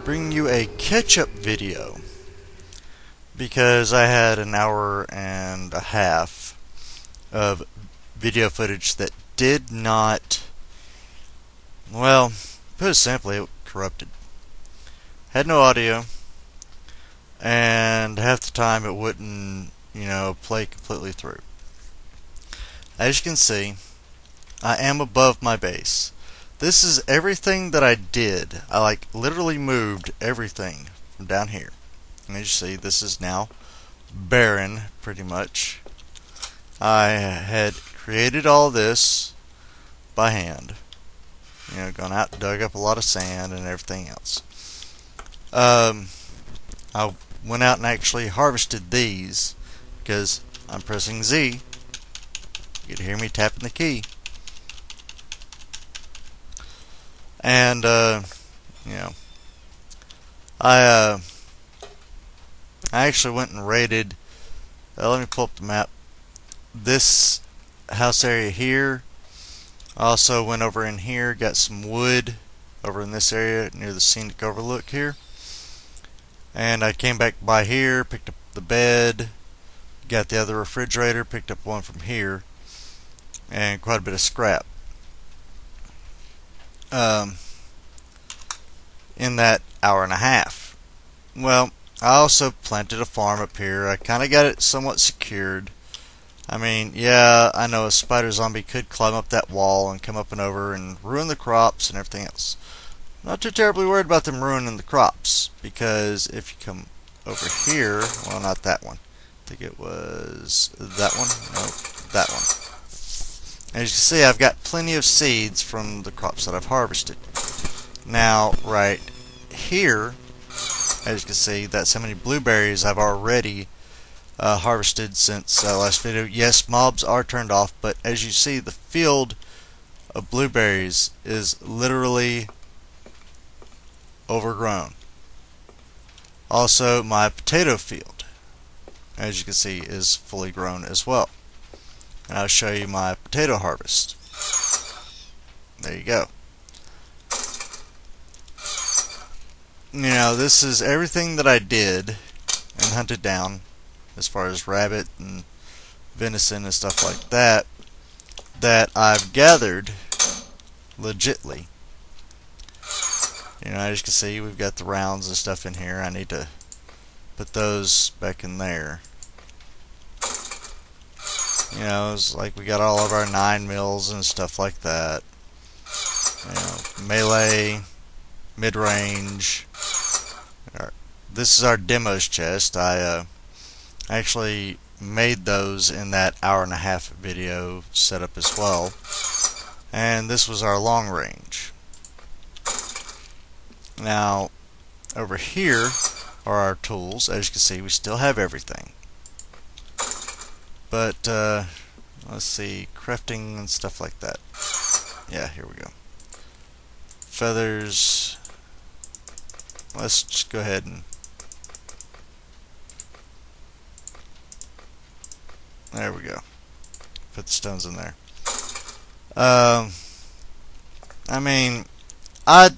bring you a catch-up video because I had an hour and a half of video footage that did not, well, put it simply, it corrupted. Had no audio, and half the time it wouldn't, play completely through. As you can see, I am above my base. This is everything that I did. I literally moved everything from down here. And as you see, this is now barren, pretty much. I had created all this by hand. Gone out and dug up a lot of sand and everything else. I went out and actually harvested these because I'm pressing Z. You can hear me tapping the key. And, I actually went and raided, let me pull up the map, this house area here. I also went over in here, got some wood over in this area near the scenic overlook here. And I came back by here, picked up the bed, got the other refrigerator, picked up one from here, and quite a bit of scrap. In that hour and a half. Well, I also planted a farm up here. I kind of got it somewhat secured. I mean, yeah, I know a spider zombie could climb up that wall and come up and over and ruin the crops and everything else. Not too terribly worried about them ruining the crops, because if you come over here, well, not that one. I think it was that one. No, that one. As you can see, I've got plenty of seeds from the crops that I've harvested. Now, right here, as you can see, that's how many blueberries I've already harvested since last video. Yes, mobs are turned off, but as you see, the field of blueberries is literally overgrown. Also, my potato field, as you can see, is fully grown as well. And I'll show you my potato harvest. There you go. This is everything that I did and hunted down as far as rabbit and venison and stuff like that I've gathered legitly. As you can see, we've got the rounds and stuff in here. I need to put those back in there. It's like we got all of our 9 mils and stuff like that. Melee, mid-range. This is our demos chest. I actually made those in that hour and a half video setup as well. And this was our long range. Now, over here are our tools. As you can see, we still have everything. But, let's see, crafting and stuff like that. Yeah, here we go. Feathers. Let's just go ahead and... There we go. Put the stones in there. I mean, I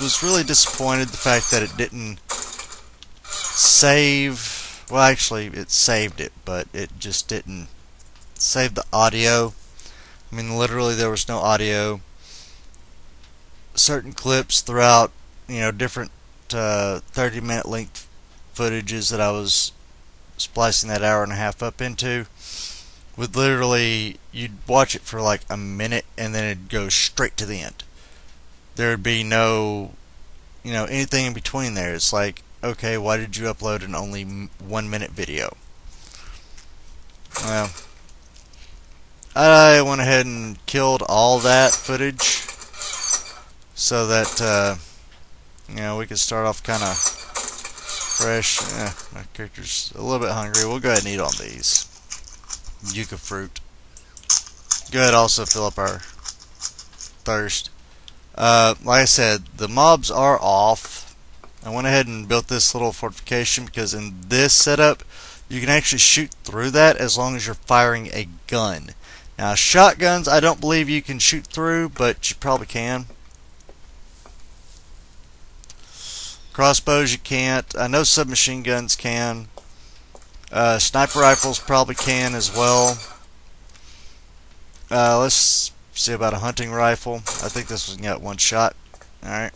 was really disappointed the fact that it didn't save. Well, actually, it saved it, but it just didn't save the audio. I mean, literally, there was no audio. Certain clips throughout, different 30-minute length footages that I was splicing that hour and a half up into would literally, you'd watch it for like a minute and then it'd go straight to the end. There would be no, anything in between there. It's like, okay, why did you upload an only 1 minute video? Well, I went ahead and killed all that footage so that, we could start off kind of fresh. My character's a little bit hungry. We'll go ahead and eat on these. Yucca fruit. Go ahead, also fill up our thirst. Like I said, the mobs are off. I went ahead and built this little fortification because in this setup, you can actually shoot through that as long as you're firing a gun. Now, shotguns, I don't believe you can shoot through, but you probably can. Of Crossbows you can't. I know submachine guns can. Sniper rifles probably can as well. Let's see about a hunting rifle. I think this one got one shot. Alright.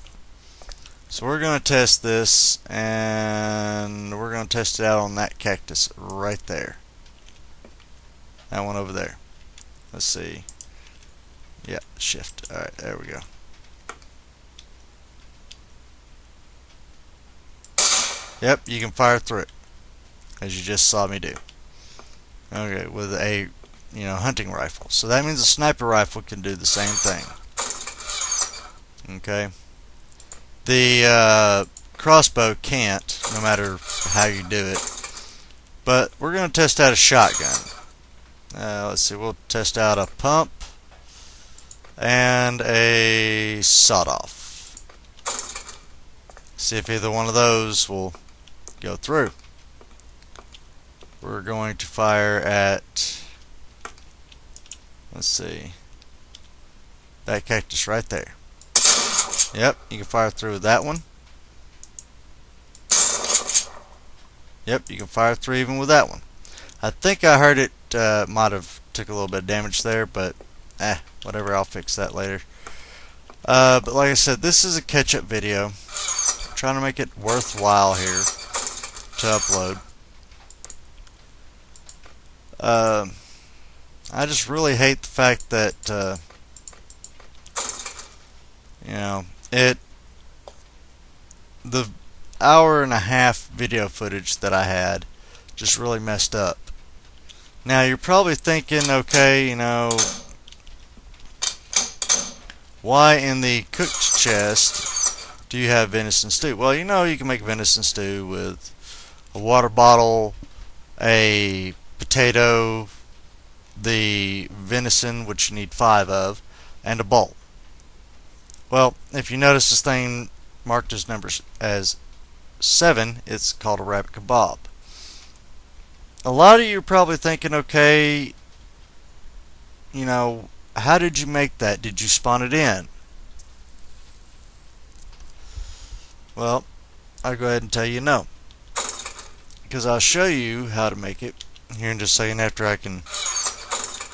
So we're going to test this, and we're going to test it out on that cactus right there. That one over there. Let's see. Yeah, shift. Alright, there we go. Yep, you can fire through it, as you just saw me do. Okay, with a hunting rifle. So that means a sniper rifle can do the same thing. Okay. The crossbow can't, no matter how you do it. But we're going to test out a shotgun. Let's see, we'll test out a pump and a sawed-off. See if either one of those will go through. We're going to fire at, let's see, that cactus right there. Yep, you can fire through that one. Yep, you can fire through even with that one. I think I heard it might have took a little bit of damage there, but whatever, I'll fix that later. But like I said, this is a catch-up video. I'm trying to make it worthwhile here to upload. I just really hate the fact that the hour and a half video footage that I had just really messed up. Now you're probably thinking, okay, why in the cooked chest do you have venison stew? Well, you can make venison stew with a water bottle, a potato, the venison, which you need 5 of, and a bowl. Well, if you notice this thing marked as numbers as 7, it's called a rabbit kebab. A lot of you are probably thinking, okay, how did you make that? Did you spawn it in? Well, I'll go ahead and tell you no. Because I'll show you how to make it here in just a second after I can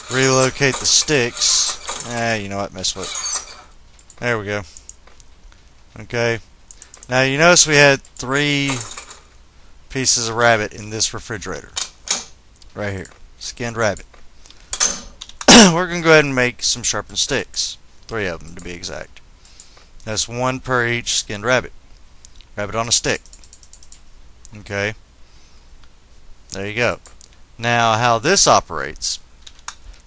relocate the sticks. You know what, mess with it. There we go. Okay. Now you notice we had 3 pieces of rabbit in this refrigerator. Right here. Skinned rabbit. We're going to go ahead and make some sharpened sticks. 3 of them to be exact. That's 1 per each skinned rabbit. Rabbit on a stick. Okay. There you go. Now how this operates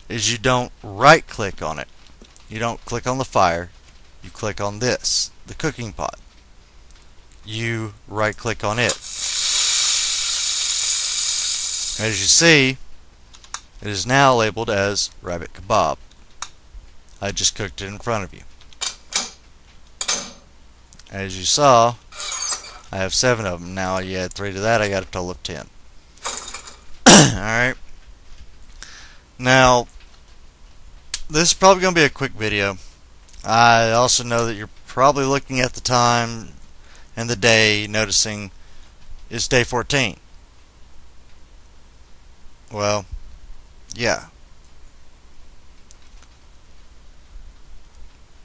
is you don't right click on it. You don't click on the fire. You click on this, the cooking pot. You right click on it. As you see, it is now labeled as rabbit kebab. I just cooked it in front of you. As you saw, I have 7 of them. Now you add 3 to that, I got a total of 10. Alright. Now, this is probably going to be a quick video. I also know that you're probably looking at the time and the day, noticing it's day 14. Well, yeah.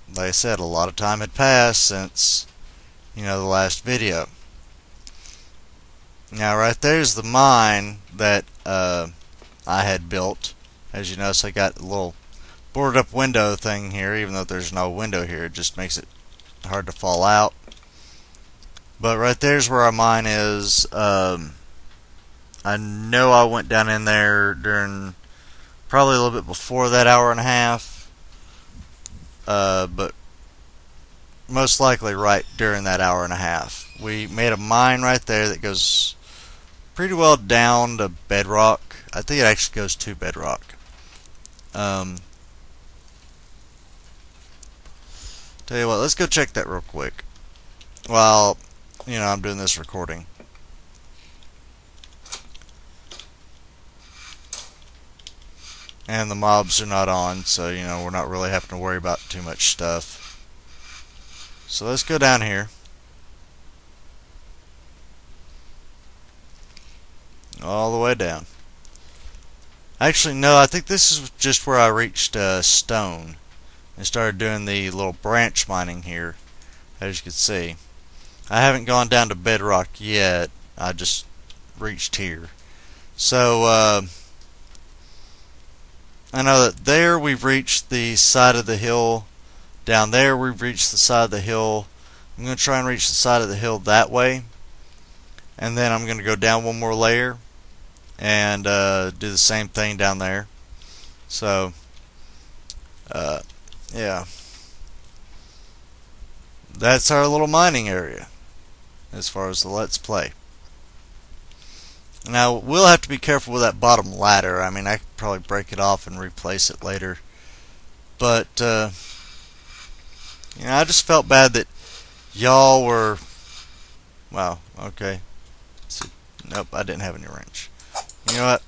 Like I said, a lot of time had passed since, the last video. Now, right there's the mine that I had built. As you notice, I got a little boarded up window thing here, even though there's no window here. It just makes it hard to fall out. But right there's where our mine is. I know I went down in there during probably a little bit before that hour and a half, but most likely right during that hour and a half. We made a mine right there that goes pretty well down to bedrock. I think it actually goes to bedrock. Tell you what, let's go check that real quick while I'm doing this recording. And the mobs are not on, so we're not really having to worry about too much stuff. So let's go down here. all the way down. Actually, no, I think this is just where I reached stone and started doing the little branch mining here, as you can see. I haven't gone down to bedrock yet. I just reached here. So I know that there we've reached the side of the hill. Down there we've reached the side of the hill. I'm going to try and reach the side of the hill that way. And then I'm going to go down one more layer and do the same thing down there. So yeah, that's our little mining area as far as the Let's Play. Now we'll have to be careful with that bottom ladder. I mean, I could probably break it off and replace it later, but you know, I just felt bad that y'all were, wow, okay, so, nope, I didn't have any wrench. You know what,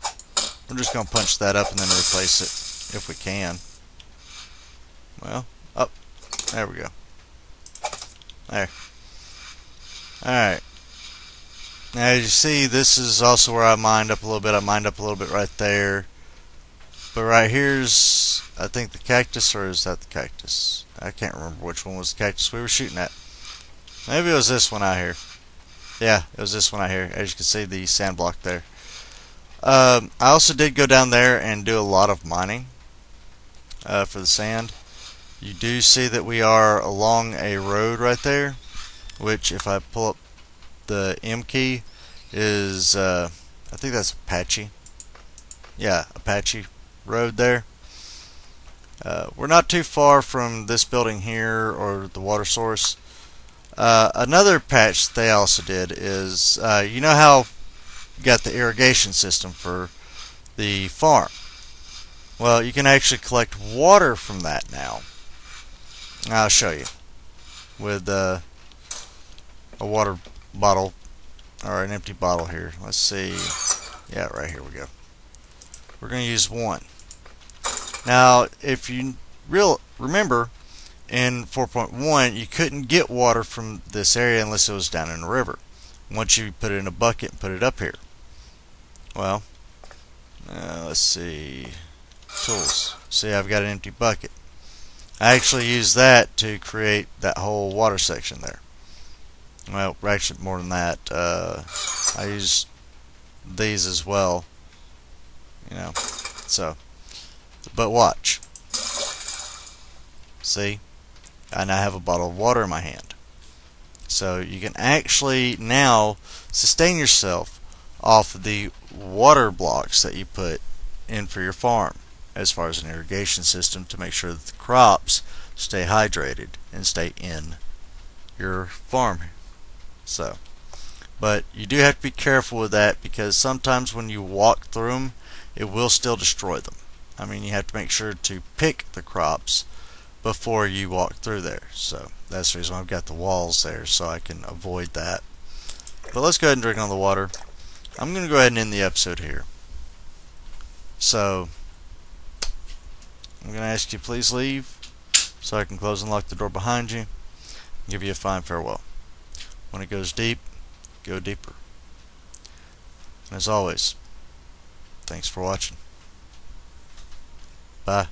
we're just gonna punch that up and then replace it if we can. Well, up, there we go. There. Alright. Now as you see, this is also where I mined up a little bit. I mined up a little bit right there. But right here's, I think, the cactus, or is that the cactus? I can't remember which one was the cactus we were shooting at. Maybe it was this one out here. Yeah, it was this one out here. As you can see, the sand block there. I also did go down there and do a lot of mining for the sand. You do see that we are along a road right there, which if I pull up the M key is, I think that's Apache. Yeah, Apache Road there. We're not too far from this building here or the water source. Another patch they also did is, you know how you got the irrigation system for the farm? Well, you can actually collect water from that now. I'll show you with a water bottle, or an empty bottle here. Let's see. Yeah, right here we go. We're going to use one. Now, if you remember, in 4.1 you couldn't get water from this area unless it was down in a river. Once you put it in a bucket and put it up here. Well, let's see. Tools. See, I've got an empty bucket. I actually used that to create that whole water section there. Well, actually more than that. I used these as well. You know, so. But watch. See? I now have a bottle of water in my hand. So you can actually now sustain yourself off of the water blocks that you put in for your farm, as far as an irrigation system to make sure that the crops stay hydrated and stay in your farm. So, but you do have to be careful with that, because sometimes when you walk through them, it will still destroy them. I mean, you have to make sure to pick the crops before you walk through there. So that's the reason I've got the walls there, so I can avoid that. But let's go ahead and drink on the water. I'm going to go ahead and end the episode here. So I'm going to ask you to please leave so I can close and lock the door behind you and give you a fine farewell. When it goes deep, go deeper. And as always, thanks for watching. Bye.